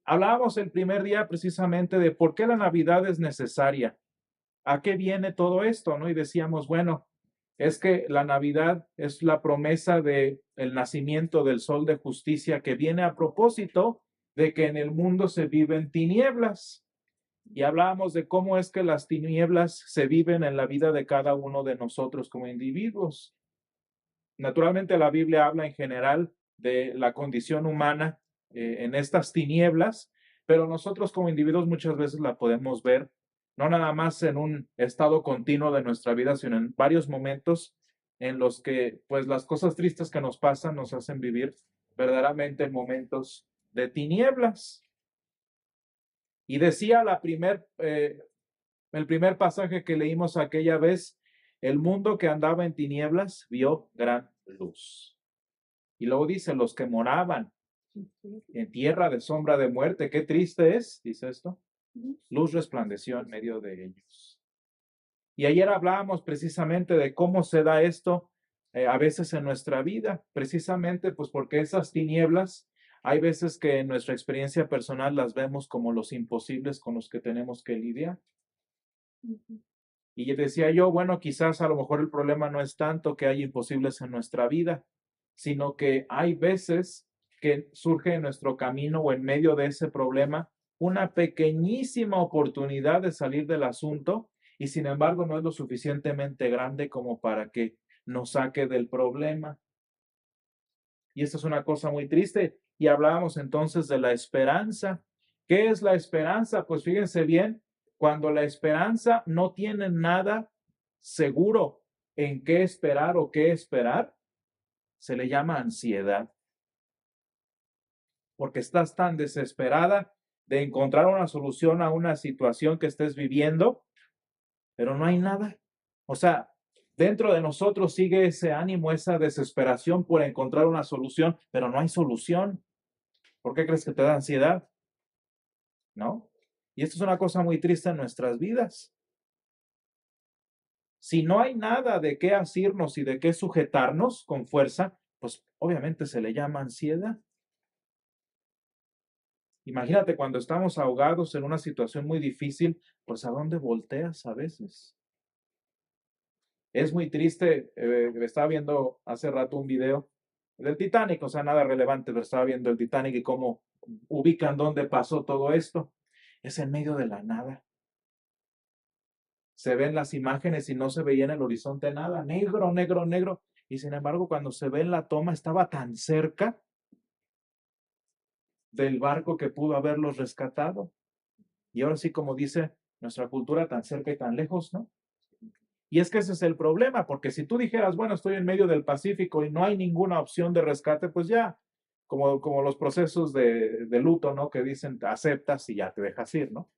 Hablábamos el primer día precisamente de por qué la Navidad es necesaria, a qué viene todo esto, ¿no? Y decíamos, bueno, es que la Navidad es la promesa de el nacimiento del sol de justicia que viene a propósito de que en el mundo se viven tinieblas. Y hablábamos de cómo es que las tinieblas se viven en la vida de cada uno de nosotros como individuos. Naturalmente la Biblia habla en general de la condición humana en estas tinieblas, pero nosotros como individuos muchas veces la podemos ver no nada más en un estado continuo de nuestra vida, sino en varios momentos en los que pues las cosas tristes que nos pasan nos hacen vivir verdaderamente en momentos de tinieblas. Y decía el primer pasaje que leímos aquella vez, el mundo que andaba en tinieblas vio gran luz. Y luego dice, los que moraban en tierra de sombra de muerte, qué triste es, dice esto, luz resplandeció en medio de ellos. Y ayer hablábamos precisamente de cómo se da esto a veces en nuestra vida, precisamente pues porque esas tinieblas, hay veces que en nuestra experiencia personal las vemos como los imposibles con los que tenemos que lidiar. Y decía yo, bueno, quizás a lo mejor el problema no es tanto que hay imposibles en nuestra vida, sino que hay veces que surge en nuestro camino o en medio de ese problema una pequeñísima oportunidad de salir del asunto y sin embargo no es lo suficientemente grande como para que nos saque del problema. Y esto es una cosa muy triste. Y hablábamos entonces de la esperanza. ¿Qué es la esperanza? Pues fíjense bien, cuando la esperanza no tiene nada seguro en qué esperar o qué esperar, se le llama ansiedad. Porque estás tan desesperada de encontrar una solución a una situación que estés viviendo, pero no hay nada. O sea, dentro de nosotros sigue ese ánimo, esa desesperación por encontrar una solución, pero no hay solución. ¿Por qué crees que te da ansiedad? ¿No? Y esto es una cosa muy triste en nuestras vidas. Si no hay nada de qué asirnos y de qué sujetarnos con fuerza, pues obviamente se le llama ansiedad. Imagínate cuando estamos ahogados en una situación muy difícil, pues ¿a dónde volteas a veces? Es muy triste, estaba viendo hace rato un video del Titanic, o sea, nada relevante, pero estaba viendo el Titanic y cómo ubican dónde pasó todo esto. Es en medio de la nada. Se ven las imágenes y no se veía en el horizonte nada, negro, negro, negro. Y sin embargo, cuando se ve en la toma, estaba tan cerca del barco que pudo haberlos rescatado. Y ahora sí, como dice nuestra cultura, tan cerca y tan lejos, ¿no? Y es que ese es el problema, porque si tú dijeras, bueno, estoy en medio del Pacífico y no hay ninguna opción de rescate, pues ya, como los procesos de luto, ¿no? Que dicen, aceptas y ya te dejas ir, ¿no?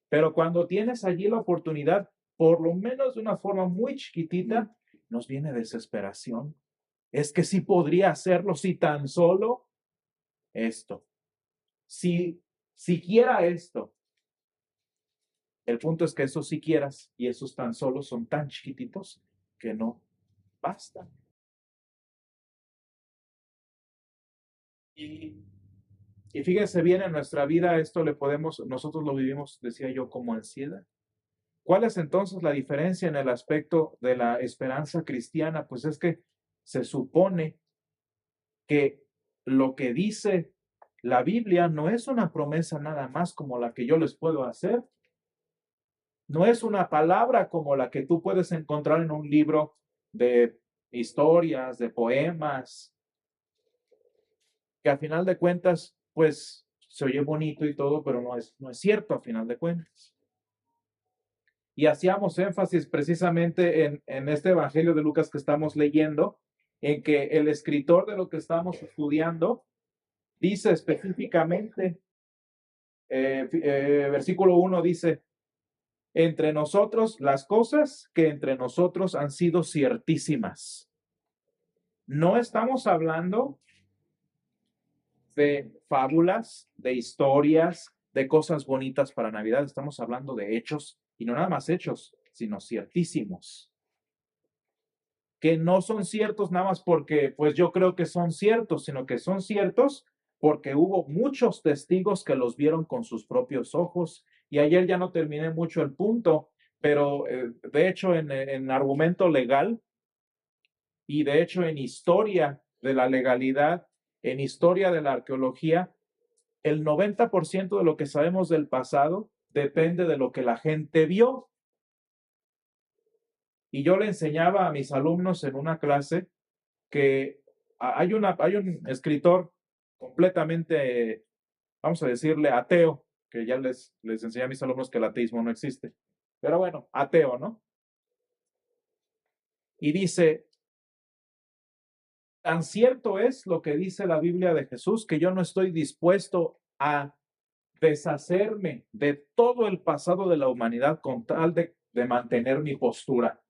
Pero cuando tienes allí la oportunidad, por lo menos de una forma muy chiquitita, nos viene desesperación. Es que sí podría hacerlo si tan solo esto, si siquiera esto. El punto es que esos siquieras y esos tan solo son tan chiquititos que no bastan. Y, y fíjense bien, en nuestra vida esto nosotros lo vivimos, decía yo, como ansiedad. ¿Cuál es entonces la diferencia en el aspecto de la esperanza cristiana? Pues es que se supone que lo que dice la Biblia no es una promesa nada más como la que yo les puedo hacer. No es una palabra como la que tú puedes encontrar en un libro de historias, de poemas, que a final de cuentas, pues se oye bonito y todo, pero no es cierto a final de cuentas. Y hacíamos énfasis precisamente en este Evangelio de Lucas que estamos leyendo, en que el escritor de lo que estamos estudiando dice específicamente, versículo 1 dice, entre nosotros las cosas que entre nosotros han sido ciertísimas. No estamos hablando de fábulas, de historias, de cosas bonitas para Navidad. Estamos hablando de hechos, y no nada más hechos, sino ciertísimos. Que no son ciertos nada más porque, pues yo creo que son ciertos, sino que son ciertos porque hubo muchos testigos que los vieron con sus propios ojos. Y ayer ya no terminé mucho el punto, pero de hecho en argumento legal y de hecho en historia de la legalidad, en historia de la arqueología, el 90% de lo que sabemos del pasado depende de lo que la gente vio. Y yo le enseñaba a mis alumnos en una clase que hay un escritor completamente, vamos a decirle, ateo, que ya les enseñé a mis alumnos que el ateísmo no existe. Pero bueno, ateo, ¿no? Y dice, tan cierto es lo que dice la Biblia de Jesús que yo no estoy dispuesto a deshacerme de todo el pasado de la humanidad con tal de mantener mi postura.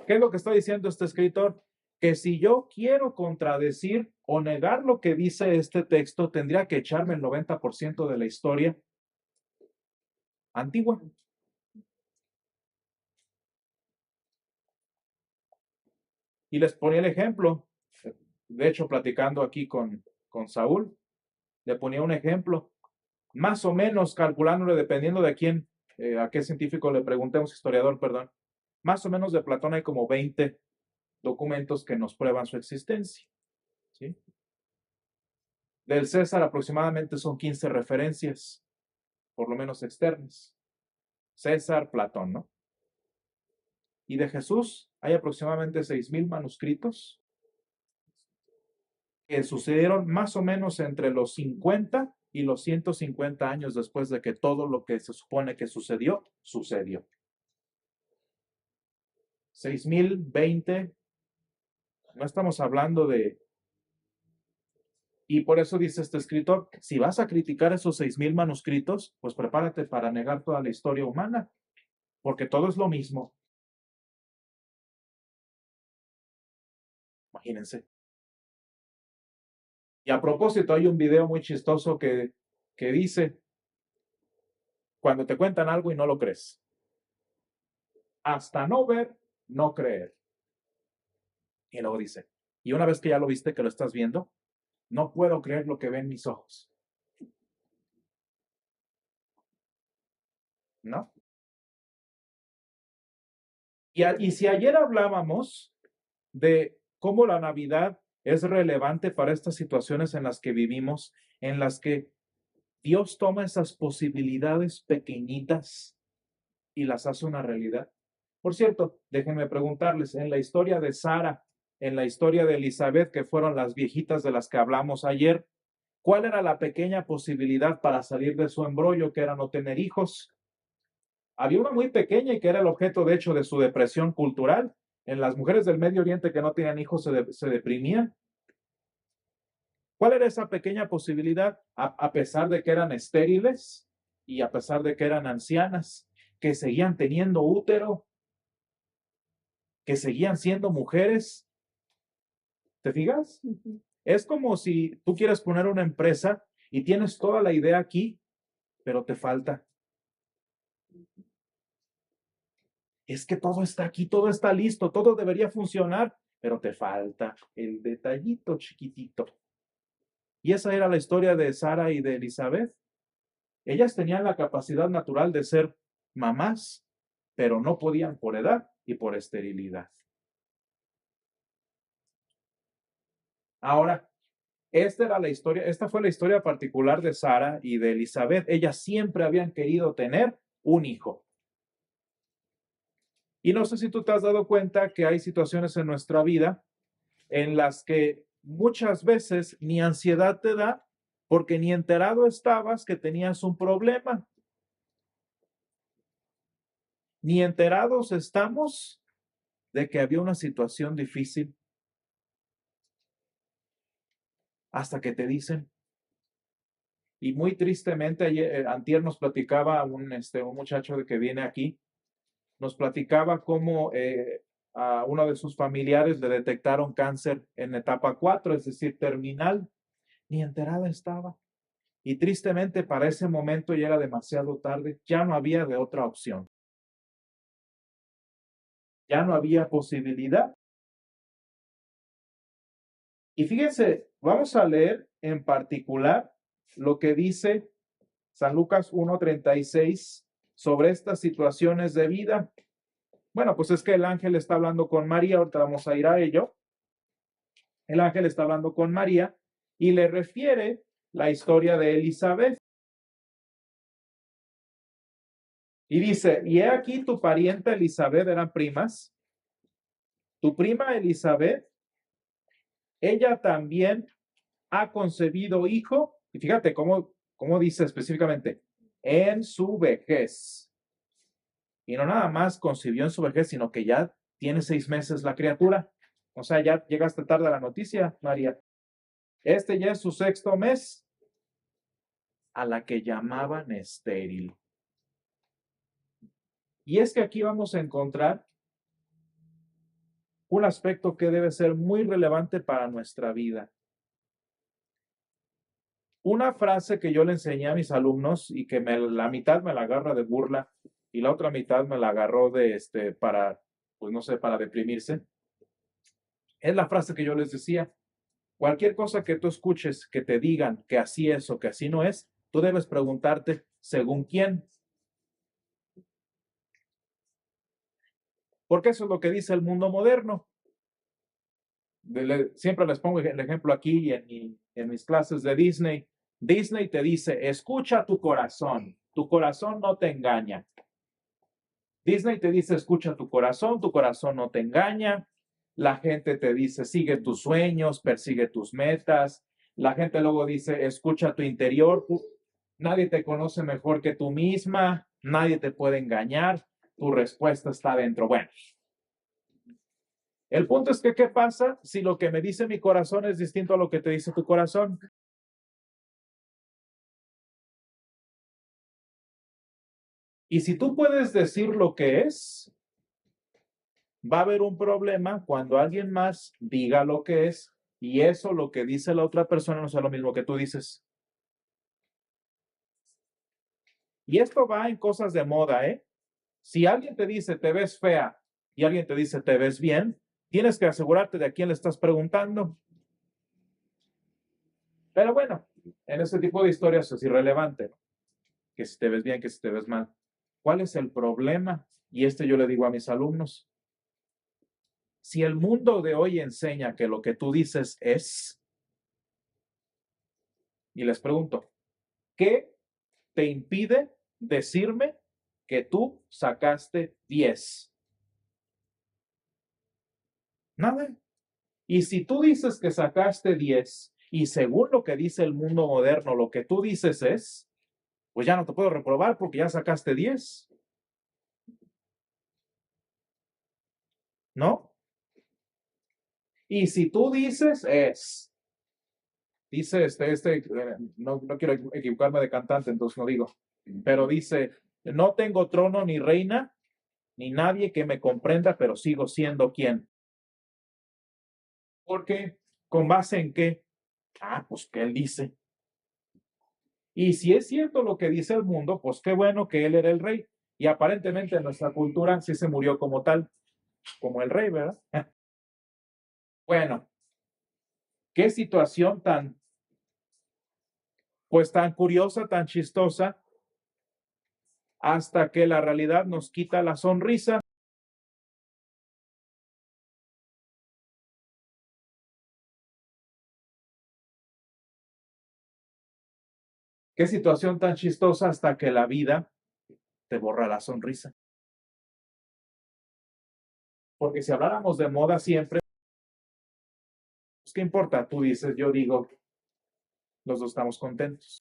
¿Qué es lo que está diciendo este escritor? Que si yo quiero contradecir o negar lo que dice este texto, tendría que echarme el 90% de la historia antigua. Y les ponía el ejemplo. De hecho, platicando aquí con Saúl, le ponía un ejemplo. Más o menos calculándole, dependiendo de quién, a qué científico le preguntemos, historiador, perdón. Más o menos de Platón hay como 20 documentos que nos prueban su existencia. ¿Sí? Del César aproximadamente son 15 referencias, por lo menos externas. César, Platón, ¿no? Y de Jesús hay aproximadamente 6,000 manuscritos que sucedieron más o menos entre los 50 y los 150 años después de que todo lo que se supone que sucedió, sucedió. 6,020, no estamos hablando de... Y por eso dice este escritor, si vas a criticar esos 6,000 manuscritos, pues prepárate para negar toda la historia humana, porque todo es lo mismo. Imagínense. Y a propósito, hay un video muy chistoso que dice, cuando te cuentan algo y no lo crees, hasta no ver, no creer. Y luego dice, y una vez que ya lo viste, que lo estás viendo, no puedo creer lo que ven mis ojos. ¿No? Y si ayer hablábamos de cómo la Navidad es relevante para estas situaciones en las que vivimos, en las que Dios toma esas posibilidades pequeñitas y las hace una realidad. Por cierto, déjenme preguntarles, en la historia de Sara, en la historia de Elizabeth, que fueron las viejitas de las que hablamos ayer, ¿cuál era la pequeña posibilidad para salir de su embrollo, que era no tener hijos? Había una muy pequeña y que era el objeto, de hecho, de su depresión cultural. En las mujeres del Medio Oriente que no tenían hijos se deprimían. ¿Cuál era esa pequeña posibilidad? A pesar de que eran estériles y a pesar de que eran ancianas, que seguían teniendo útero, que seguían siendo mujeres. ¿Te fijas? Es como si tú quieres poner una empresa y tienes toda la idea aquí, pero te falta. Es que todo está aquí, todo está listo, todo debería funcionar, pero te falta el detallito chiquitito. Y esa era la historia de Sara y de Elizabeth. Ellas tenían la capacidad natural de ser mamás, pero no podían por edad y por esterilidad. Ahora, esta fue la historia particular de Sara y de Elizabeth. Ellas siempre habían querido tener un hijo. Y no sé si tú te has dado cuenta que hay situaciones en nuestra vida en las que muchas veces ni ansiedad te da porque ni enterado estabas que tenías un problema. Ni enterados estamos de que había una situación difícil hasta que te dicen. Y muy tristemente, antier nos platicaba un muchacho de que viene aquí, nos platicaba cómo a uno de sus familiares le detectaron cáncer en etapa 4, es decir, terminal. Ni enterada estaba. Y tristemente para ese momento ya era demasiado tarde, ya no había de otra opción. Ya no había posibilidad. Y fíjense Vamos a leer en particular lo que dice San Lucas 1:36 sobre estas situaciones de vida. Bueno, pues es que el ángel está hablando con María, ahorita vamos a ir a ello. El ángel está hablando con María y le refiere la historia de Elizabeth. Y dice, y he aquí tu parienta Elizabeth, eran primas, tu prima Elizabeth, ella también ha concebido hijo, y fíjate cómo dice específicamente, en su vejez. Y no nada más concibió en su vejez, sino que ya tiene 6 meses la criatura. O sea, ya llegaste tarde a la noticia, María. Este ya es su 6º mes, a la que llamaban estéril. Y es que aquí vamos a encontrar un aspecto que debe ser muy relevante para nuestra vida. Una frase que yo le enseñé a mis alumnos y que la mitad me la agarra de burla y la otra mitad me la agarró para, pues no sé, para deprimirse, es la frase que yo les decía. Cualquier cosa que tú escuches que te digan que así es o que así no es, tú debes preguntarte, ¿según quién? Porque eso es lo que dice el mundo moderno. Siempre les pongo el ejemplo aquí en mis clases de Disney. Disney te dice, escucha tu corazón no te engaña. Disney te dice, escucha tu corazón no te engaña. La gente te dice, sigue tus sueños, persigue tus metas. La gente luego dice, escucha tu interior. Nadie te conoce mejor que tú misma, nadie te puede engañar, tu respuesta está dentro. Bueno, el punto es que, ¿qué pasa si lo que me dice mi corazón es distinto a lo que te dice tu corazón? Y si tú puedes decir lo que es, va a haber un problema cuando alguien más diga lo que es y eso, lo que dice la otra persona, no sea lo mismo que tú dices. Y esto va en cosas de moda, ¿eh? Si alguien te dice te ves fea y alguien te dice te ves bien, tienes que asegurarte de a quién le estás preguntando. Pero bueno, en ese tipo de historias es irrelevante, ¿no? Que si te ves bien, que si te ves mal. ¿Cuál es el problema? Y yo le digo a mis alumnos, si el mundo de hoy enseña que lo que tú dices es, y les pregunto, ¿qué te impide decirme que tú sacaste 10? Nada. Y si tú dices que sacaste 10 y según lo que dice el mundo moderno, lo que tú dices es, pues ya no te puedo reprobar porque ya sacaste 10, ¿no? Y si tú dices es, dice no quiero equivocarme de cantante, entonces no digo, pero dice, no tengo trono ni reina, ni nadie que me comprenda, pero sigo siendo quien. ¿Por qué? ¿Con base en qué? Ah, pues que él dice. Y si es cierto lo que dice el mundo, pues qué bueno que él era el rey. Y aparentemente en nuestra cultura sí se murió como tal, como el rey, ¿verdad? Bueno, qué situación pues tan curiosa, tan chistosa, hasta que la realidad nos quita la sonrisa. Qué situación tan chistosa hasta que la vida te borra la sonrisa. Porque si habláramos de moda siempre, pues, ¿qué importa? Tú dices, yo digo, los dos estamos contentos.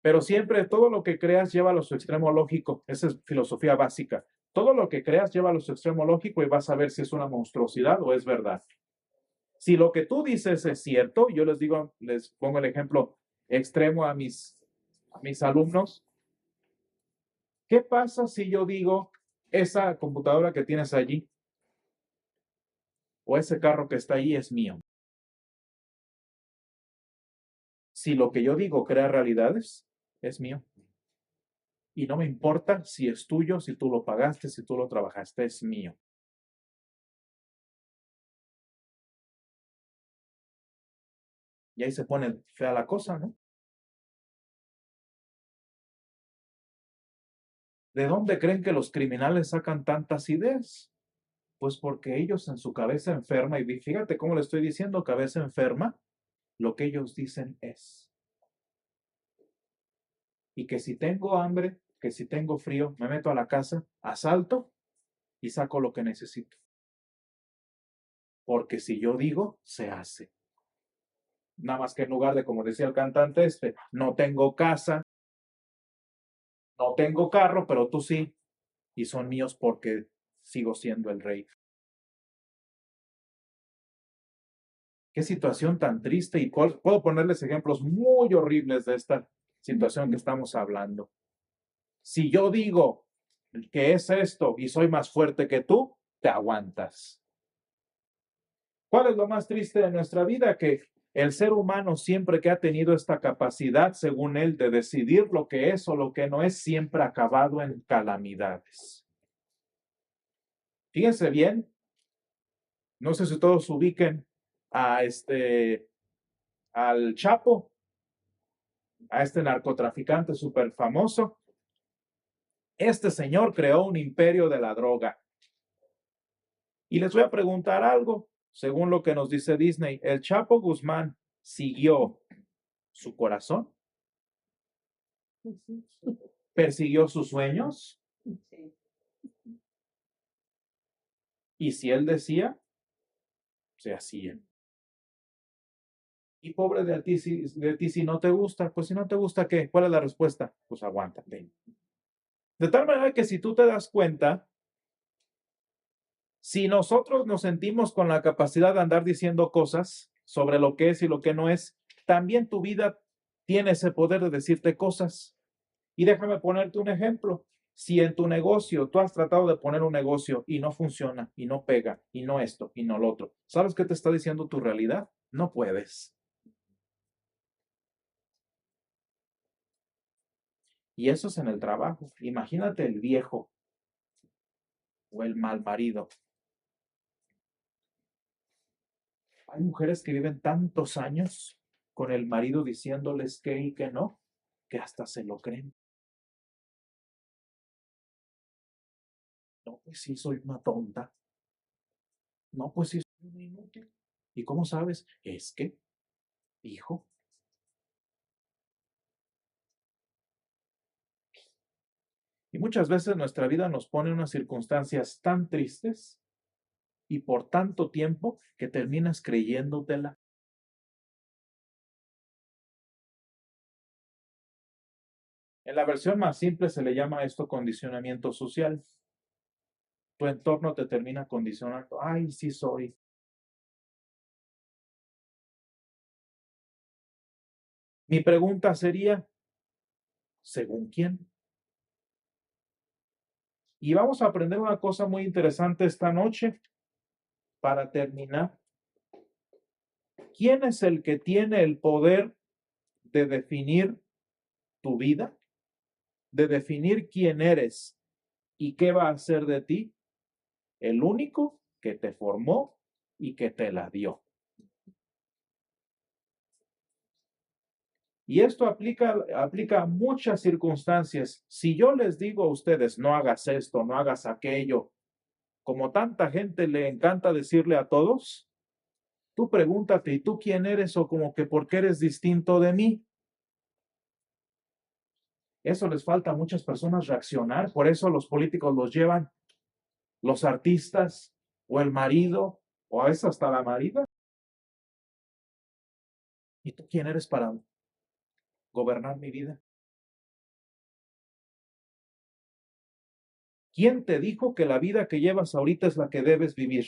Pero siempre todo lo que creas llévalo a su extremo lógico. Esa es filosofía básica. Todo lo que creas llévalo a su extremo lógico y vas a ver si es una monstruosidad o es verdad. Si lo que tú dices es cierto, yo les digo, les pongo el ejemplo extremo a mis alumnos. ¿Qué pasa si yo digo, esa computadora que tienes allí o ese carro que está ahí es mío? Si lo que yo digo crea realidades, es mío. Y no me importa si es tuyo, si tú lo pagaste, si tú lo trabajaste, es mío. Y ahí se pone fea la cosa, ¿no? ¿De dónde creen que los criminales sacan tantas ideas? Pues porque ellos en su cabeza enferma, y fíjate cómo le estoy diciendo, cabeza enferma, lo que ellos dicen es, y que si tengo hambre, que si tengo frío, me meto a la casa, asalto y saco lo que necesito. Porque si yo digo, se hace. Nada más que en lugar de, como decía el cantante no tengo casa, no tengo carro, pero tú sí, y son míos porque sigo siendo el rey. Qué situación tan triste, y puedo ponerles ejemplos muy horribles de esta situación que estamos hablando. Si yo digo que es esto y soy más fuerte que tú, te aguantas. ¿Cuál es lo más triste de nuestra vida? Que el ser humano, siempre que ha tenido esta capacidad, según él, de decidir lo que es o lo que no es, siempre ha acabado en calamidades. Fíjense bien, no sé si todos ubiquen a al Chapo, a este narcotraficante súper famoso. Este señor creó un imperio de la droga. Y les voy a preguntar algo, según lo que nos dice Disney, ¿el Chapo Guzmán siguió su corazón? ¿Persiguió sus sueños? Y si él decía, se hacía. Y pobre de ti si no te gusta, pues si no te gusta, ¿qué? ¿Cuál es la respuesta? Pues aguántate. De tal manera que si tú te das cuenta, si nosotros nos sentimos con la capacidad de andar diciendo cosas sobre lo que es y lo que no es, también tu vida tiene ese poder de decirte cosas. Y déjame ponerte un ejemplo. Si en tu negocio tú has tratado de poner un negocio y no funciona, y no pega, y no esto, y no lo otro, ¿sabes qué te está diciendo tu realidad? No puedes. Y eso es en el trabajo. Imagínate el viejo o el mal marido. Hay mujeres que viven tantos años con el marido diciéndoles que y que no, que hasta se lo creen. No, pues sí, soy una tonta. No, pues sí, soy una inútil. ¿Y cómo sabes? Es que, hijo. Y muchas veces nuestra vida nos pone en unas circunstancias tan tristes y por tanto tiempo que terminas creyéndotela. En la versión más simple se le llama esto condicionamiento social. Tu entorno te termina condicionando. Ay, sí soy. Mi pregunta sería, ¿según quién? Y vamos a aprender una cosa muy interesante esta noche para terminar. ¿Quién es el que tiene el poder de definir tu vida? De definir quién eres y qué va a hacer de ti. El único que te formó y que te la dio. Y esto aplica a muchas circunstancias. Si yo les digo a ustedes, no hagas esto, no hagas aquello, como tanta gente le encanta decirle a todos, tú pregúntate, ¿y tú quién eres? O como que ¿por qué eres distinto de mí? Eso les falta a muchas personas reaccionar. Por eso los políticos los llevan, los artistas, o el marido, o a veces hasta la marida. ¿Y tú quién eres para gobernar mi vida? ¿Quién te dijo que la vida que llevas ahorita es la que debes vivir?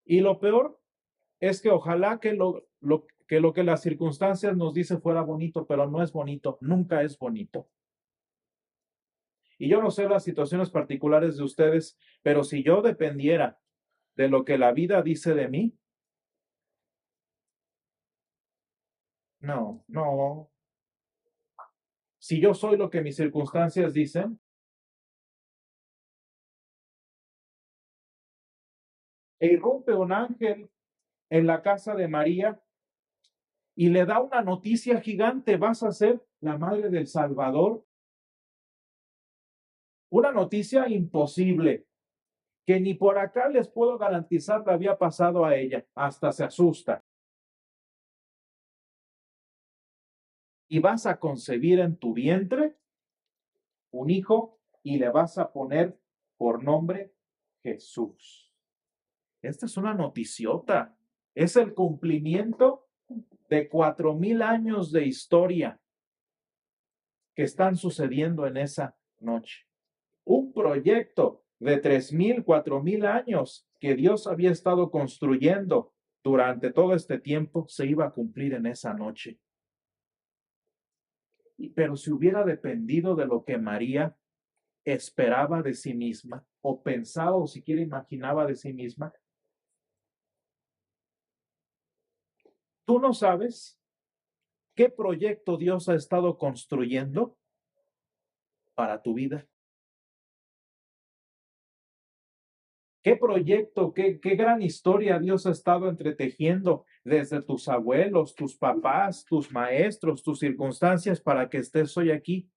Y lo peor es que ojalá que lo que las circunstancias nos dice fuera bonito, pero no es bonito, nunca es bonito. Y yo no sé las situaciones particulares de ustedes, pero si yo dependiera de lo que la vida dice de mí, no, no. Si yo soy lo que mis circunstancias dicen, e irrumpe un ángel en la casa de María y le da una noticia gigante: vas a ser la madre del Salvador. Una noticia imposible, que ni por acá les puedo garantizar le había pasado a ella. Hasta se asusta. Y vas a concebir en tu vientre un hijo y le vas a poner por nombre Jesús. Esta es una noticiota. Es el cumplimiento de 4,000 años de historia que están sucediendo en esa noche. Un proyecto de 3,000, 4,000 años que Dios había estado construyendo durante todo este tiempo se iba a cumplir en esa noche. Pero si hubiera dependido de lo que María esperaba de sí misma, o pensaba, o siquiera imaginaba de sí misma, tú no sabes qué proyecto Dios ha estado construyendo para tu vida. ¿Qué proyecto, qué gran historia Dios ha estado entretejiendo desde tus abuelos, tus papás, tus maestros, tus circunstancias para que estés hoy aquí?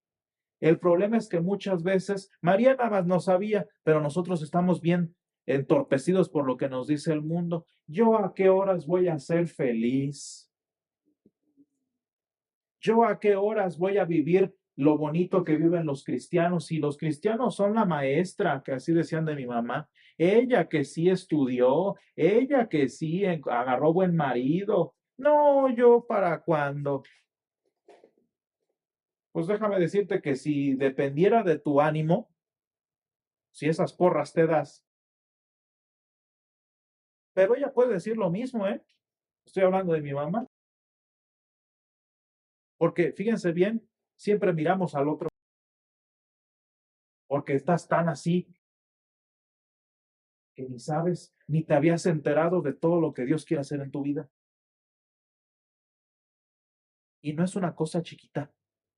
El problema es que muchas veces María nada más no sabía, pero nosotros estamos bien entorpecidos por lo que nos dice el mundo. ¿Yo a qué horas voy a ser feliz? ¿Yo a qué horas voy a vivir lo bonito que viven los cristianos? Y los cristianos son la maestra, que así decían de mi mamá. Ella que sí estudió, ella que sí agarró buen marido. No, yo para cuándo. Pues déjame decirte que si dependiera de tu ánimo, si esas porras te das, pero ella puede decir lo mismo, ¿eh? Estoy hablando de mi mamá. Porque fíjense bien, siempre miramos al otro. Porque estás tan así que ni sabes, ni te habías enterado de todo lo que Dios quiere hacer en tu vida. Y no es una cosa chiquita.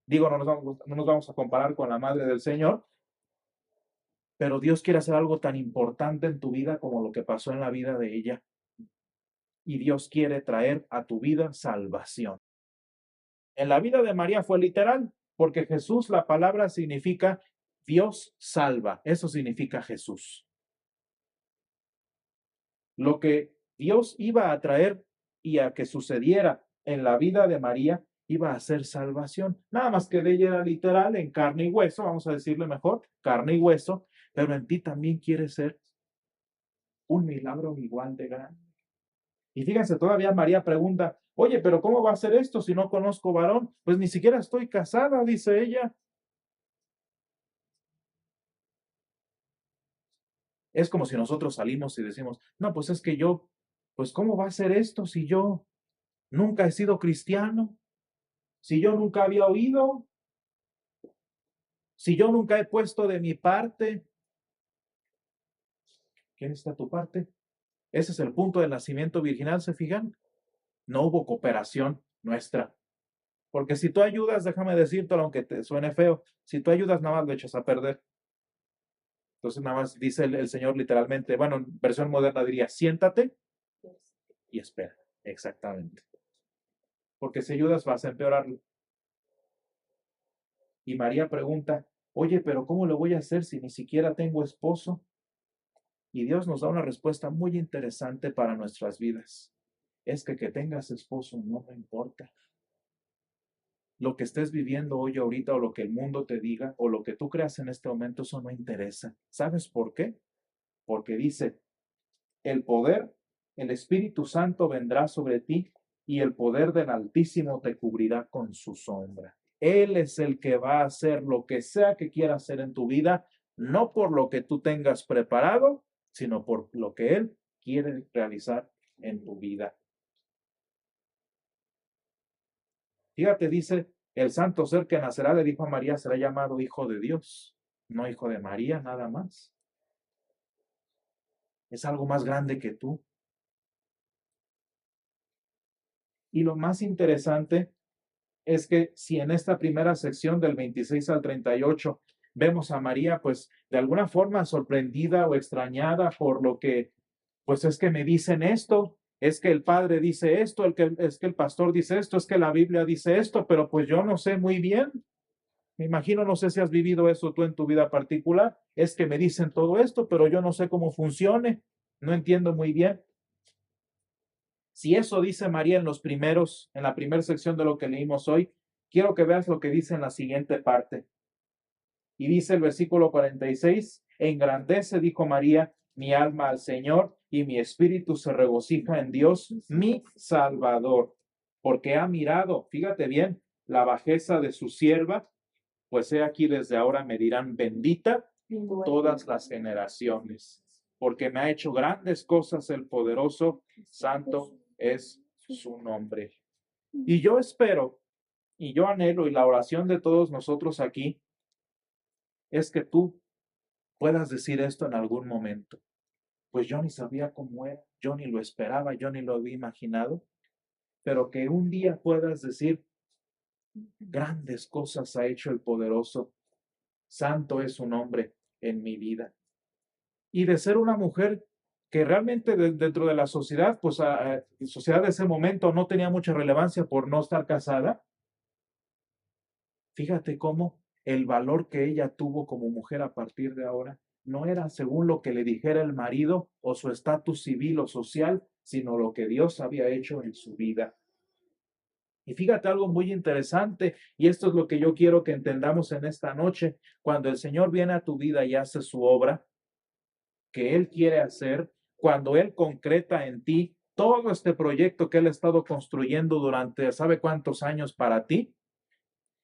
Digo, no nos vamos a comparar con la madre del Señor, pero Dios quiere hacer algo tan importante en tu vida como lo que pasó en la vida de ella. Y Dios quiere traer a tu vida salvación. En la vida de María fue literal, porque Jesús, la palabra significa Dios salva. Eso significa Jesús. Lo que Dios iba a traer y a que sucediera en la vida de María iba a ser salvación. Nada más que de ella era literal, en carne y hueso, vamos a decirle mejor, carne y hueso, pero en ti también quiere ser un milagro igual de grande. Y fíjense, todavía María pregunta: oye, pero ¿cómo va a ser esto si no conozco varón? Pues ni siquiera estoy casada, dice ella. Es como si nosotros salimos y decimos: no, pues es que yo, pues ¿cómo va a ser esto si yo nunca he sido cristiano? Si yo nunca había oído, si yo nunca he puesto de mi parte. ¿Quién está tu parte? Ese es el punto del nacimiento virginal, ¿se fijan? No hubo cooperación nuestra. Porque si tú ayudas, déjame decirte, aunque te suene feo, si tú ayudas, nada más lo echas a perder. Entonces, nada más dice el Señor literalmente, bueno, en versión moderna diría: siéntate y espera. Exactamente. Porque si ayudas, vas a empeorarlo. Y María pregunta: oye, pero ¿cómo lo voy a hacer si ni siquiera tengo esposo? Y Dios nos da una respuesta muy interesante para nuestras vidas. Es que tengas esposo no me importa. Lo que estés viviendo hoy, ahorita, o lo que el mundo te diga, o lo que tú creas en este momento, eso no interesa. ¿Sabes por qué? Porque dice: el poder, el Espíritu Santo vendrá sobre ti y el poder del Altísimo te cubrirá con su sombra. Él es el que va a hacer lo que sea que quiera hacer en tu vida, no por lo que tú tengas preparado, sino por lo que Él quiere realizar en tu vida. Fíjate, dice: el santo ser que nacerá, le dijo a María, será llamado Hijo de Dios, no hijo de María, nada más. Es algo más grande que tú. Y lo más interesante es que si en esta primera sección del 26 al 38 vemos a María, pues de alguna forma sorprendida o extrañada por pues es que me dicen esto, es que el padre dice esto, es que el pastor dice esto, es que la Biblia dice esto, pero pues yo no sé muy bien. Me imagino, no sé si has vivido eso tú en tu vida particular, es que me dicen todo esto, pero yo no sé cómo funcione, no entiendo muy bien. Si eso dice María en la primera sección de lo que leímos hoy, quiero que veas lo que dice en la siguiente parte. Y dice el versículo 46, engrandece, dijo María, mi alma al Señor, y mi espíritu se regocija en Dios, mi Salvador, porque ha mirado, fíjate bien, la bajeza de su sierva, pues he aquí desde ahora me dirán bendita todas las generaciones, porque me ha hecho grandes cosas el poderoso, santo es su nombre. Y yo espero, y yo anhelo, y la oración de todos nosotros aquí, es que tú puedas decir esto en algún momento. Pues yo ni sabía cómo era, yo ni lo esperaba, yo ni lo había imaginado, pero que un día puedas decir, grandes cosas ha hecho el poderoso, santo es su nombre en mi vida. Y de ser una mujer que realmente dentro de la sociedad, pues la sociedad de ese momento no tenía mucha relevancia por no estar casada, fíjate cómo el valor que ella tuvo como mujer a partir de ahora no era según lo que le dijera el marido o su estatus civil o social, sino lo que Dios había hecho en su vida. Y fíjate algo muy interesante, y esto es lo que yo quiero que entendamos en esta noche, cuando el Señor viene a tu vida y hace su obra que Él quiere hacer, cuando Él concreta en ti todo este proyecto que Él ha estado construyendo durante sabe cuántos años para ti,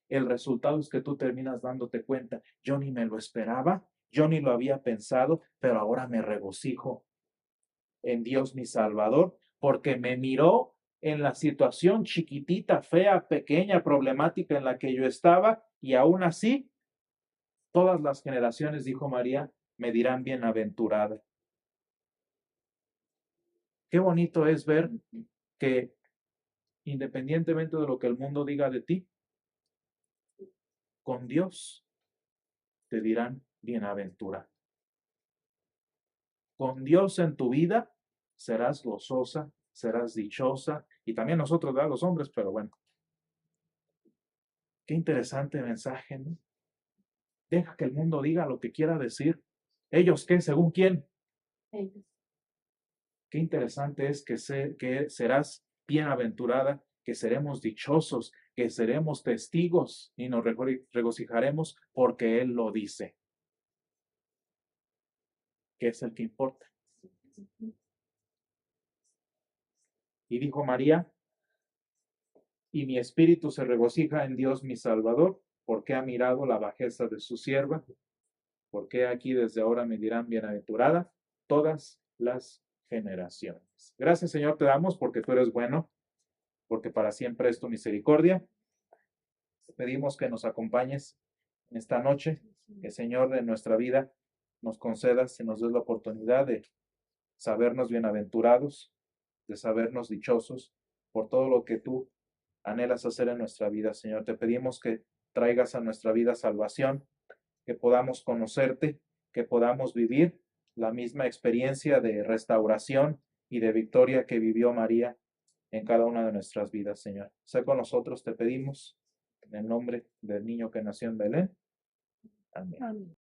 el resultado es que tú terminas dándote cuenta, yo ni me lo esperaba, yo ni lo había pensado, pero ahora me regocijo en Dios mi Salvador, porque me miró en la situación chiquitita, fea, pequeña, problemática en la que yo estaba, y aún así, todas las generaciones, dijo María, me dirán bienaventurada. Qué bonito es ver que independientemente de lo que el mundo diga de ti, con Dios te dirán bienaventurada. Con Dios en tu vida serás gozosa, serás dichosa, y también nosotros, ¿verdad? Los hombres, pero bueno. Qué interesante mensaje, ¿no? Deja que el mundo diga lo que quiera decir. ¿Ellos qué? ¿Según quién? Ellos. Qué interesante es que serás bienaventurada, que seremos dichosos, que seremos testigos y nos regocijaremos porque Él lo dice, que es el que importa. Y dijo María, y mi espíritu se regocija en Dios mi Salvador, porque ha mirado la bajeza de su sierva, porque aquí desde ahora me dirán bienaventurada todas las generaciones. Gracias, Señor, te damos porque tú eres bueno, porque para siempre es tu misericordia. Te pedimos que nos acompañes en esta noche, que Señor de nuestra vida nos concedas y nos des la oportunidad de sabernos bienaventurados, de sabernos dichosos por todo lo que tú anhelas hacer en nuestra vida, Señor. Te pedimos que traigas a nuestra vida salvación, que podamos conocerte, que podamos vivir la misma experiencia de restauración y de victoria que vivió María en cada una de nuestras vidas, Señor. Sé con nosotros, te pedimos, en el nombre del niño que nació en Belén. Amén. Amén.